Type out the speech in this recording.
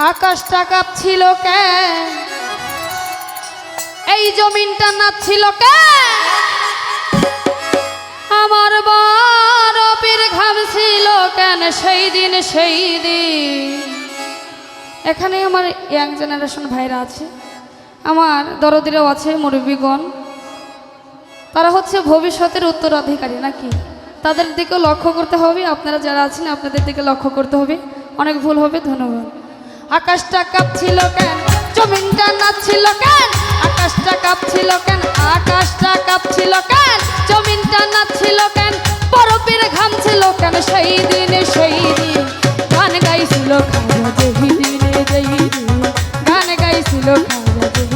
আকাশটা কাঁপছিল কেন, এই জমিনটা নাচছিল কেন, আমার বরফের ঘাম ছিল কেন সেই দিন সেই দিন। এখানে আমার ইয়াং জেনারেশন ভাইরা আছে, আমার দরদিরাও আছে, মুরব্বীগণ, তারা হচ্ছে ভবিষ্যতের উত্তরাধিকারী নাকি, তাদের দিকে লক্ষ্য করতে হবে। আপনারা যারা আছেন আপনাদের দিকে লক্ষ্য করতে হবে, অনেক ভুল হবে। ধন্যবাদ। আকাশটা কাঁপছিল কেন, জমিনটা নাচছিল কেন, আকাশটা কাঁপছিল কেন, আকাশটা কাঁপছিল কেন, জমিনটা নাচছিল কেন, বরফের ঘাম ছিল কেন সেই দিনে সেই দিন। গান গাইছিল খাজা যেই দিনে যেই দিন, গান গাইছিল খাজা যেই